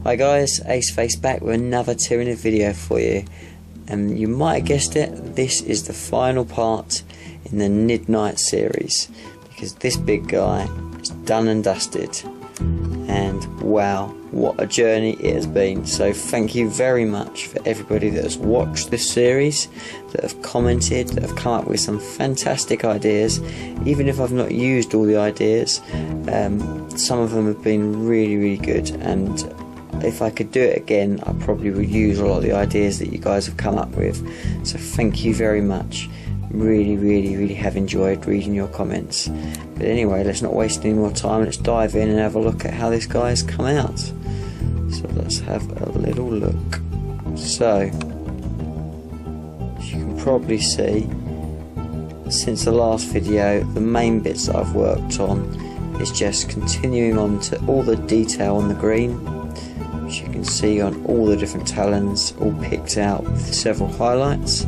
Hi guys, Aceface back with another Tyranid video for you, and you might have guessed it, this is the final part in the Midnight series, because this big guy is done and dusted, and wow, what a journey it has been. So thank you very much for everybody that has watched this series, that have commented, that have come up with some fantastic ideas. Even if I've not used all the ideas, some of them have been really good, and if I could do it again, I probably would use a lot of the ideas that you guys have come up with. So thank you very much. Really have enjoyed reading your comments. But anyway, let's not waste any more time. Let's dive in and have a look at how this guy's come out. So let's have a little look. So, as you can probably see, since the last video, the main bits that I've worked on is just continuing on to all the detail on the green, which you can see on all the different talons, all picked out with several highlights.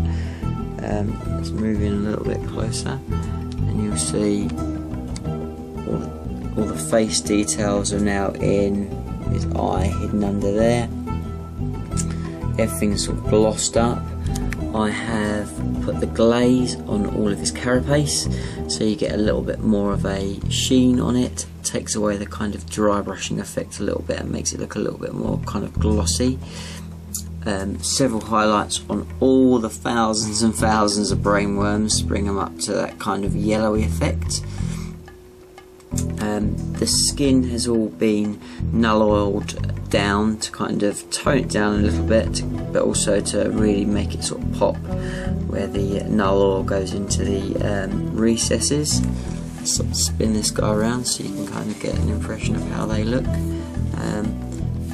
Let's move in a little bit closer, and you'll see all the face details are now in, his eye hidden under there, everything's sort of glossed up. I have put the glaze on all of his carapace, so you get a little bit more of a sheen on it. Takes away the kind of dry brushing effect a little bit and makes it look a little bit more kind of glossy. Several highlights on all the thousands and thousands of brainworms, bring them up to that kind of yellowy effect. The skin has all been null oiled down to kind of tone it down a little bit, but also to really make it sort of pop where the null oil goes into the recesses. Sort of spin this guy around so you can kind of get an impression of how they look.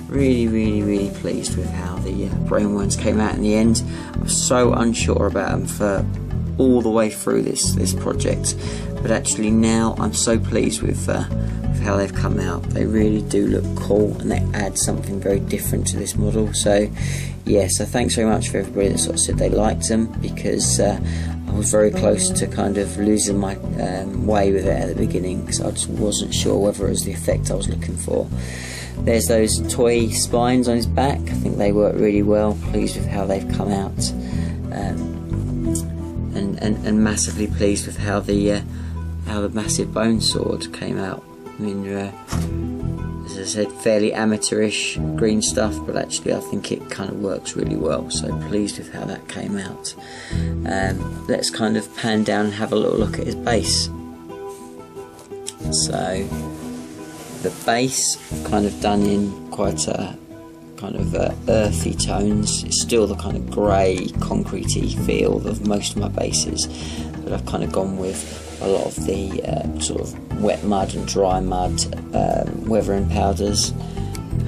Really pleased with how the brainworms came out in the end. I was so unsure about them for all the way through this project, but actually now I'm so pleased with how they've come out. They really do look cool, and they add something very different to this model. So yeah, so thanks very much for everybody that sort of said they liked them, because I was very close to kind of losing my way with it at the beginning, because I just wasn't sure whether it was the effect I was looking for. There's those toy spines on his back. I think they work really well. Pleased with how they've come out, and massively pleased with how the massive bone sword came out. I mean, as I said, fairly amateurish green stuff, but actually I think it kind of works really well. So pleased with how that came out. Let's kind of pan down and have a little look at his base. So the base kind of done in quite a kind of earthy tones. It's still the kind of grey, concretey feel of most of my bases, but I've kind of gone with a lot of the sort of wet mud and dry mud weathering powders.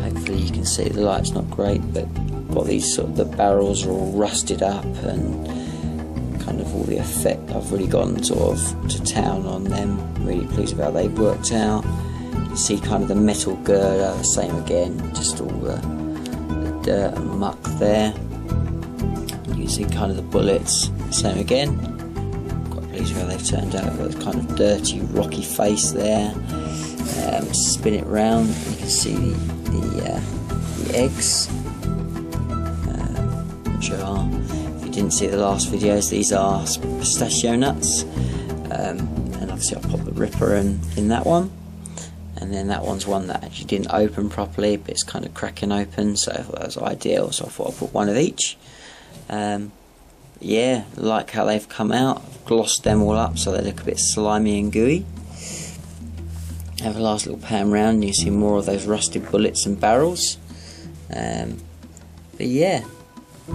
Hopefully you can see the light's not great, but got these sort of, the barrels are all rusted up, and kind of all the effect. I've really gone sort of to town on them. Really pleased with how they've worked out. You can see kind of the metal girder, the same again, just all the dirt and muck there. You can see kind of the bullets, same again. Quite pleased with how they've turned out. Got this kind of dirty, rocky face there. Spin it round, you can see the eggs, which are, if you didn't see the last videos, these are pistachio nuts. And obviously I popped the ripper in that one. And then that one's one that actually didn't open properly, but it's kind of cracking open, so I thought that was ideal, so I thought I'd put one of each. Yeah, like how they've come out. I've glossed them all up so they look a bit slimy and gooey. Have a last little pan round and you see more of those rusted bullets and barrels. But yeah,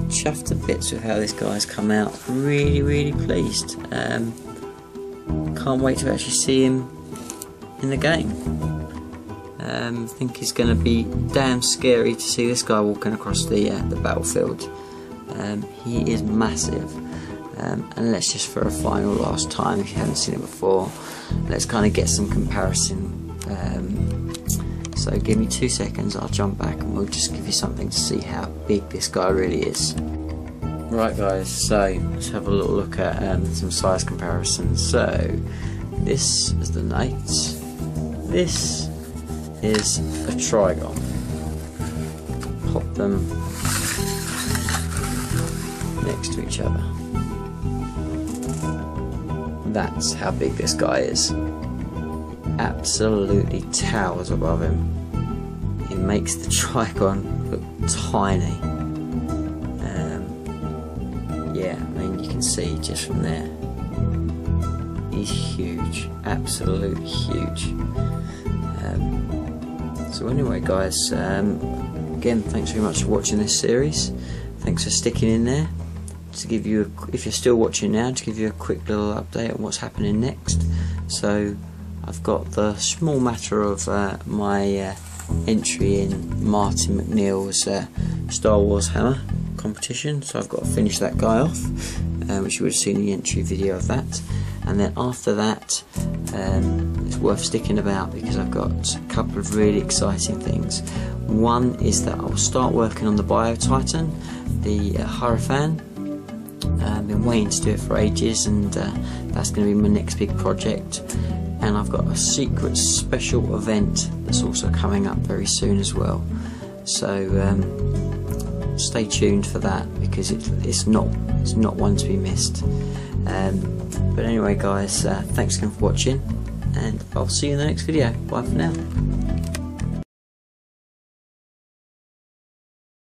chuffed to bits with how this guy's come out. Really pleased. Can't wait to actually see him in the game. I think it's going to be damn scary to see this guy walking across the battlefield. He is massive. And let's just, for a final last time, if you haven't seen it before, let's kind of get some comparison. So give me 2 seconds, I'll jump back and we'll just give you something to see how big this guy really is. Right guys, so let's have a little look at some size comparisons. So this is the knight. This is a trigon. pop them next to each other. That's how big this guy is. Absolutely towers above him. It makes the Trigon look tiny. Yeah, I mean, you can see just from there. He's huge, absolutely huge. So anyway, guys, again, thanks very much for watching this series. Thanks for sticking in there. To give you, if you're still watching now, to give you a quick little update on what's happening next. So I've got the small matter of my entry in Martin McNeil's Star Wars Hammer competition, so I've got to finish that guy off, which you would have seen the entry video of that. And then after that, it's worth sticking about because I've got a couple of really exciting things. One is that I'll start working on the Bio Titan, the Hierophant. I've been waiting to do it for ages, and that's going to be my next big project. And I've got a secret special event that's also coming up very soon as well. So stay tuned for that because it's not one to be missed. But anyway, guys, thanks again for watching, and I'll see you in the next video. Bye for now.